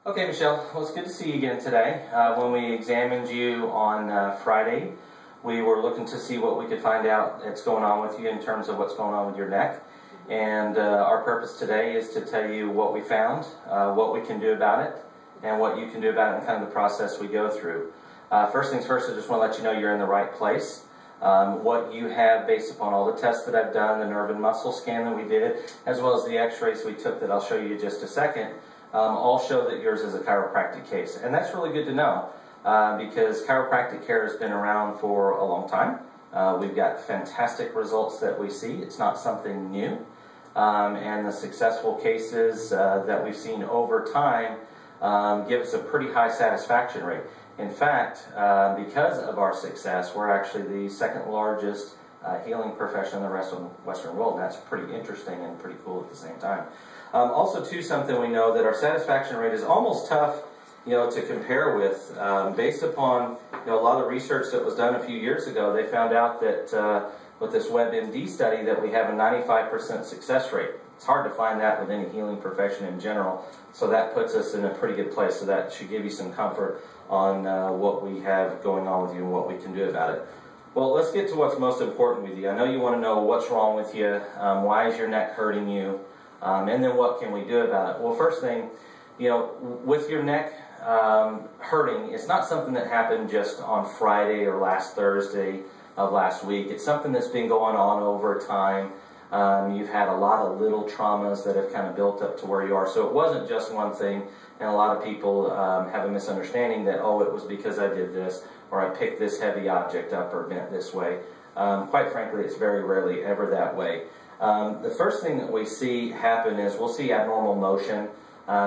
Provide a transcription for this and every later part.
Okay, Michelle, well, it's good to see you again today. When we examined you on Friday, we were looking to see what we could find out that's going on with you in terms of what's going on with your neck. And our purpose today is to tell you what we found, what we can do about it, and what you can do about it and kind of the process we go through. First things first, I just want to let you know you're in the right place. What you have based upon all the tests that I've done, the nerve and muscle scan that we did, as well as the x-rays we took that I'll show you in just a second, all show that yours is a chiropractic case. And that's really good to know because chiropractic care has been around for a long time. We've got fantastic results that we see. It's not something new. And the successful cases that we've seen over time give us a pretty high satisfaction rate. In fact, because of our success, we're actually the second largest healing profession in the rest of the Western world, and that's pretty interesting and pretty cool at the same time. Also, too, something we know that our satisfaction rate is almost tough, to compare with. Based upon, a lot of research that was done a few years ago, they found out that with this WebMD study that we have a 95% success rate. It's hard to find that with any healing profession in general, so that puts us in a pretty good place. So that should give you some comfort on what we have going on with you and what we can do about it. Well, let's get to what's most important with you. I know you want to know what's wrong with you, why is your neck hurting you, and then what can we do about it. Well, first thing, with your neck hurting, it's not something that happened just on Friday or last Thursday of last week. It's something that's been going on over time. You've had a lot of little traumas that have kind of built up to where you are. So it wasn't just one thing, and a lot of people have a misunderstanding that, oh, it was because I did this, or I picked this heavy object up or bent this way. Quite frankly, it's very rarely ever that way. The first thing that we see happen is we'll see abnormal motion,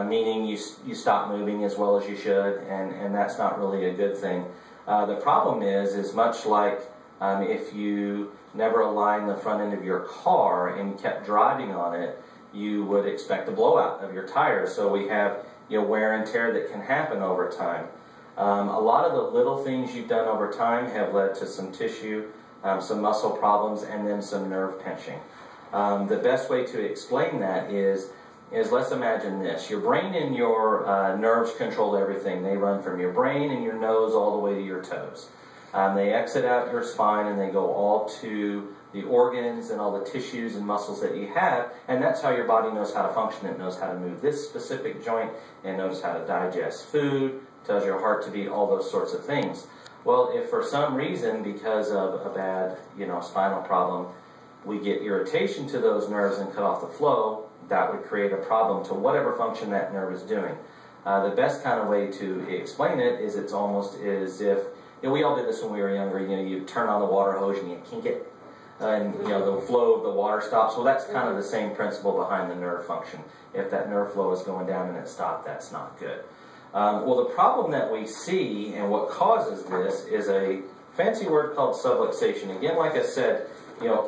meaning you stop moving as well as you should, and that's not really a good thing. The problem is much like if you never aligned the front end of your car and kept driving on it, you would expect a blowout of your tires. So we have wear and tear that can happen over time. A lot of the little things you've done over time have led to some tissue, some muscle problems, and then some nerve pinching. The best way to explain that is let's imagine this. Your brain and your nerves control everything. They run from your brain and your nose all the way to your toes. They exit out your spine and they go all to the organs and all the tissues and muscles that you have, and that's how your body knows how to function. It knows how to move this specific joint, and knows how to digest food, tells your heart to beat, all those sorts of things. Well, if for some reason, because of a bad spinal problem, we get irritation to those nerves and cut off the flow, that would create a problem to whatever function that nerve is doing. The best kind of way to explain it is it's almost as if, we all did this when we were younger. You turn on the water hose and you kink it, and the flow of the water stops. Well, that's kind of the same principle behind the nerve function. If that nerve flow is going down and it stopped, that's not good. Well, the problem that we see and what causes this is a fancy word called subluxation. Again, like I said,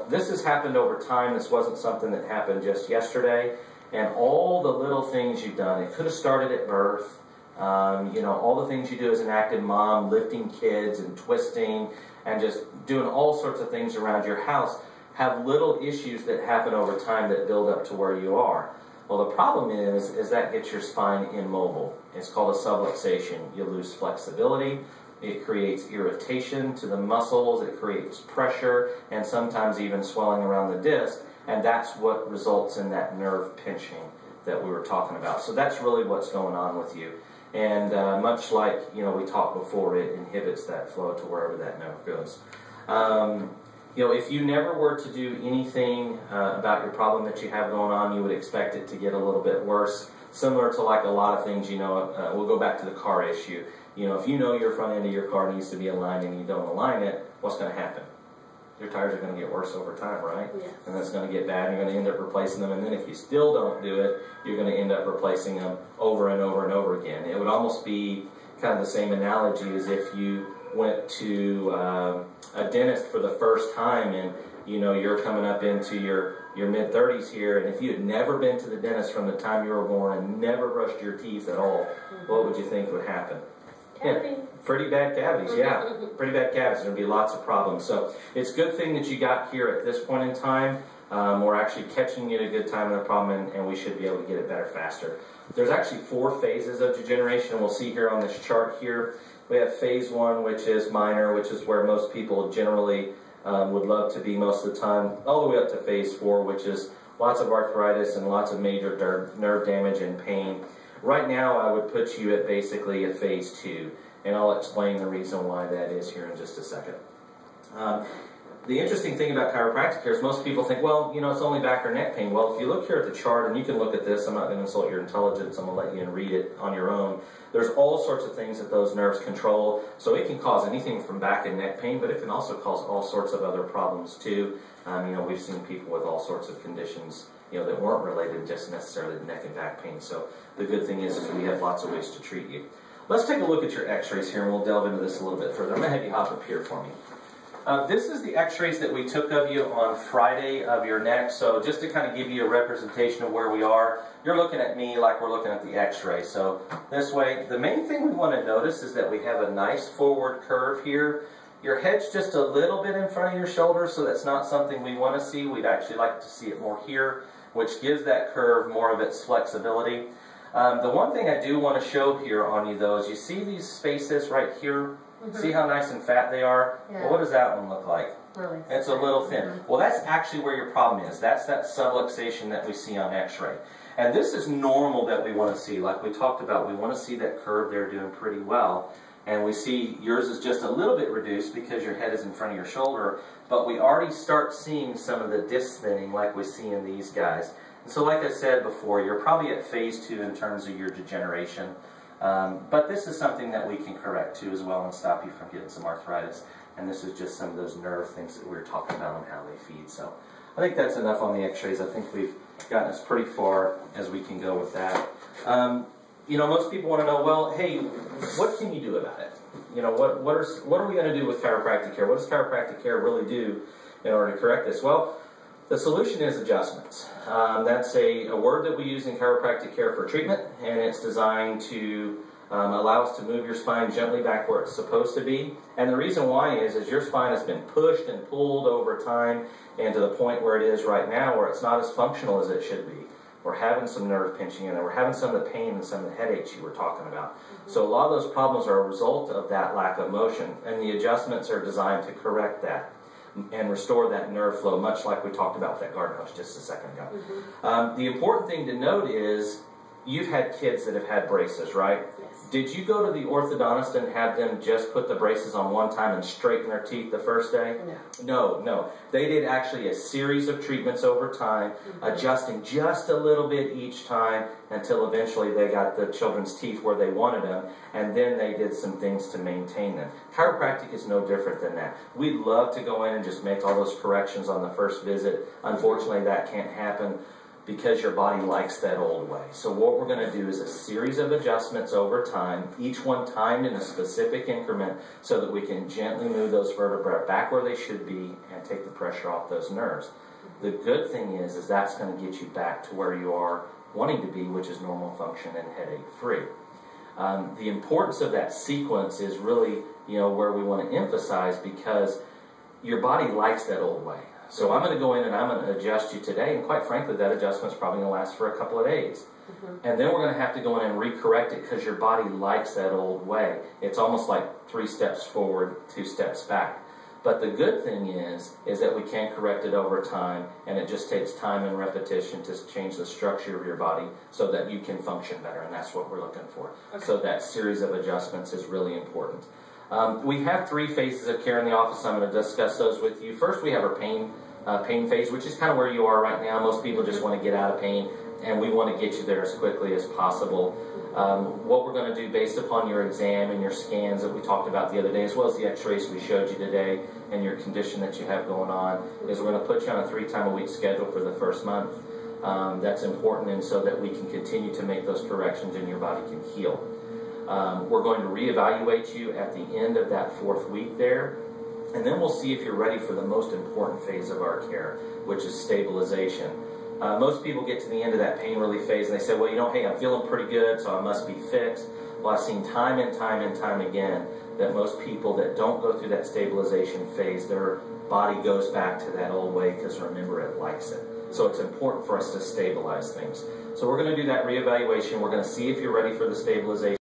this has happened over time. This wasn't something that happened just yesterday. And all the little things you've done, it could have started at birth. All the things you do as an active mom, lifting kids and twisting and just doing all sorts of things around your house, have little issues that happen over time that build up to where you are. Well, the problem is that gets your spine immobile. It's called a subluxation. You lose flexibility. It creates irritation to the muscles. It creates pressure and sometimes even swelling around the disc. And that's what results in that nerve pinching that we were talking about. So that's really what's going on with you. And much like, we talked before, it inhibits that flow to wherever that nerve goes. If you never were to do anything about your problem that you have going on, you would expect it to get a little bit worse. Similar to like a lot of things, we'll go back to the car issue. If your front end of your car needs to be aligned and you don't align it, what's going to happen? Your tires are going to get worse over time, right? Yeah. And that's going to get bad, and you're going to end up replacing them. And then if you still don't do it, you're going to end up replacing them over and over and over again. It would almost be kind of the same analogy as if you went to a dentist for the first time, and you're coming up into your mid-30s here, and if you had never been to the dentist from the time you were born and never brushed your teeth at all, what would you think would happen? Yeah, pretty bad cavities, yeah. Pretty bad cavities. There'll be lots of problems. So it's a good thing that you got here at this point in time. We're actually catching you at a good time in the problem, and we should be able to get it better faster. There's actually 4 phases of degeneration, and we'll see here on this chart here. We have phase 1, which is minor, which is where most people generally would love to be most of the time, all the way up to phase 4, which is lots of arthritis and lots of major nerve damage and pain. Right now, I would put you at basically a phase 2, and I'll explain the reason why that is here in just a second. The interesting thing about chiropractic care is most people think, well, you know, it's only back or neck pain. Well, if you look here at the chart, and you can look at this, I'm not going to insult your intelligence, I'm going to let you read it on your own. There's all sorts of things that those nerves control, so it can cause anything from back and neck pain, but it can also cause all sorts of other problems too. You know, we've seen people with all sorts of conditions, you know, that weren't related just necessarily to neck and back pain. So the good thing is we have lots of ways to treat you. Let's take a look at your x-rays here, and we'll delve into this a little bit further. I'm going to have you hop up here for me. This is the x-rays that we took of you on Friday of your neck. So just to kind of give you a representation of where we are, you're looking at me like we're looking at the x-ray. So this way, the main thing we want to notice is that we have a nice forward curve here. Your head's just a little bit in front of your shoulder, so that's not something we want to see. We'd actually like to see it more here, which gives that curve more of its flexibility. The one thing I do want to show here on you, though, is you see these spaces right here? See how nice and fat they are? Yeah. Well, what does that one look like? Really it's a little thin. Well, that's actually where your problem is. That's that subluxation that we see on x-ray. And this is normal that we want to see. Like we talked about, we want to see that curve there doing pretty well. And we see yours is just a little bit reduced because your head is in front of your shoulder. But we already start seeing some of the disc thinning like we see in these guys. And so like I said before, you're probably at phase 2 in terms of your degeneration. But this is something that we can correct too as well and stop you from getting some arthritis. And this is just some of those nerve things that we were talking about and how they feed. So I think that's enough on the x-rays. I think we've gotten us pretty far as we can go with that. You know, most people want to know, well, hey, what can you do about it? You know, what are we going to do with chiropractic care? What does chiropractic care really do in order to correct this? Well, the solution is adjustments. That's a word that we use in chiropractic care for treatment, and it's designed to allow us to move your spine gently back where it's supposed to be. And the reason why is your spine has been pushed and pulled over time and to the point where it is right now where it's not as functional as it should be. We're having some nerve pinching in there. We're having some of the pain and some of the headaches you were talking about. So a lot of those problems are a result of that lack of motion, and the adjustments are designed to correct that and restore that nerve flow, much like we talked about with that garden hose just a second ago. The important thing to note is you've had kids that have had braces, right? Yes. Did you go to the orthodontist and have them just put the braces on one time and straighten their teeth the first day? No. They did actually a series of treatments over time, adjusting just a little bit each time until eventually they got the children's teeth where they wanted them, and then they did some things to maintain them. Chiropractic is no different than that. We'd love to go in and just make all those corrections on the first visit. Unfortunately, that can't happen because your body likes that old way. So what we're going to do is a series of adjustments over time, each one timed in a specific increment so that we can gently move those vertebrae back where they should be and take the pressure off those nerves. The good thing is that's going to get you back to where you are wanting to be, which is normal function and headache-free. The importance of that sequence is really, where we want to emphasize, because your body likes that old way. So I'm going to go in and I'm going to adjust you today, and quite frankly, that adjustment's probably going to last for a couple of days. And then we're going to have to go in and recorrect it because your body likes that old way. It's almost like 3 steps forward, 2 steps back. But the good thing is that we can correct it over time, and it just takes time and repetition to change the structure of your body so that you can function better, and that's what we're looking for. Okay. So that series of adjustments is really important. We have 3 phases of care in the office. I'm going to discuss those with you. First, we have our pain phase, which is kind of where you are right now. Most people just want to get out of pain, and we want to get you there as quickly as possible. What we're going to do based upon your exam and your scans that we talked about the other day, as well as the x-rays we showed you today and your condition that you have going on, is we're going to put you on a 3-time-a-week schedule for the first month. That's important, and so that we can continue to make those corrections and your body can heal. We're going to reevaluate you at the end of that 4th week there, and then we'll see if you're ready for the most important phase of our care, which is stabilization. Most people get to the end of that pain relief phase and they say, well, hey, I'm feeling pretty good, so I must be fixed. Well, I've seen time and time and time again that most people that don't go through that stabilization phase, their body goes back to that old way because, remember, it likes it. So it's important for us to stabilize things. So we're going to do that reevaluation. We're going to see if you're ready for the stabilization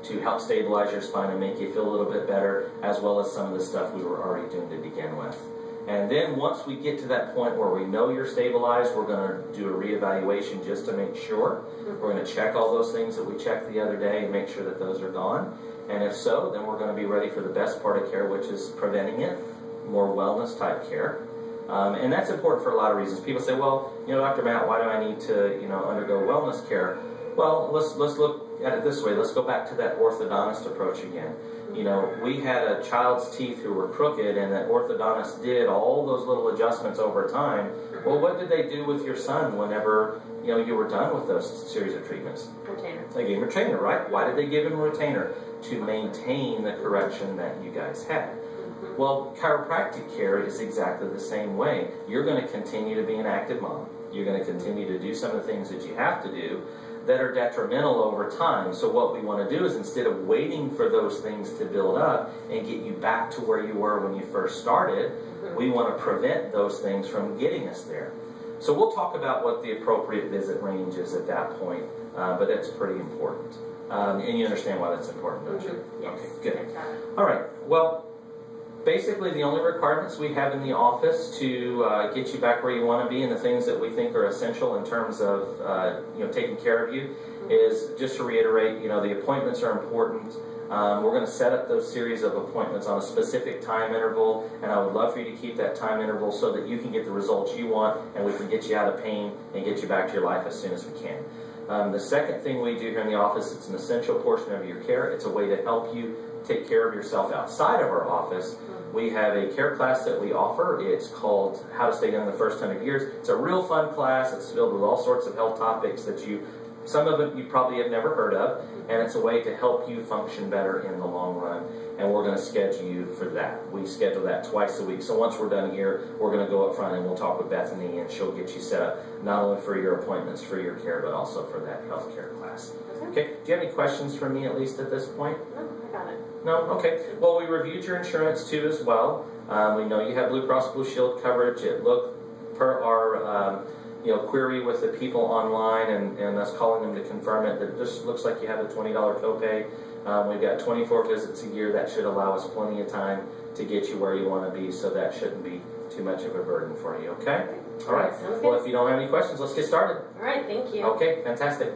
to help stabilize your spine and make you feel a little bit better, as well as some of the stuff we were already doing to begin with. And then once we get to that point where we know you're stabilized, we're going to do a reevaluation just to make sure. We're going to check all those things that we checked the other day and make sure that those are gone. And if so, then we're going to be ready for the best part of care, which is preventing it, more wellness type care. And that's important for a lot of reasons. People say, well, Dr. Matt, why do I need to, undergo wellness care? Well, let's look at it this way. Let's go back to that orthodontist approach again. We had a child's teeth who were crooked, and that orthodontist did all those little adjustments over time. Well, what did they do with your son whenever you were done with those series of treatments? Retainer. They gave him a retainer, right? Why did they give him a retainer? To maintain the correction that you guys had. Well, chiropractic care is exactly the same way. You're going to continue to be an active mom. You're going to continue to do some of the things that you have to do that are detrimental over time. So what we want to do is, instead of waiting for those things to build up and get you back to where you were when you first started, we want to prevent those things from getting us there. So we'll talk about what the appropriate visit range is at that point, but that's pretty important. And you understand why that's important, don't you? Yes. Okay, good. All right, well, basically the only requirements we have in the office to get you back where you want to be, and the things that we think are essential in terms of taking care of you, is just to reiterate, the appointments are important. We're going to set up those series of appointments on a specific time interval, and I would love for you to keep that time interval so that you can get the results you want, and we can get you out of pain and get you back to your life as soon as we can. The second thing we do here in the office, it's an essential portion of your care. It's a way to help you take care of yourself outside of our office. We have a care class that we offer. It's called How to Stay Young the First 100 Years. It's a real fun class. It's filled with all sorts of health topics that some of it you probably have never heard of, and it's a way to help you function better in the long run, and we're going to schedule you for that. We schedule that twice a week. So once we're done here, we're going to go up front and we'll talk with Bethany, and she'll get you set up not only for your appointments, for your care, but also for that health care class. Okay, do you have any questions for me, at least at this point? No, I got it. No? Okay. Well, we reviewed your insurance too as well. We know you have Blue Cross Blue Shield coverage. It looked per our query with the people online and us calling them to confirm it, that it just looks like you have a $20 copay. We've got 24 visits a year. That should allow us plenty of time to get you where you want to be, so that shouldn't be too much of a burden for you, okay? All right. Well, if you don't have any questions, let's get started. All right, thank you. Okay, fantastic.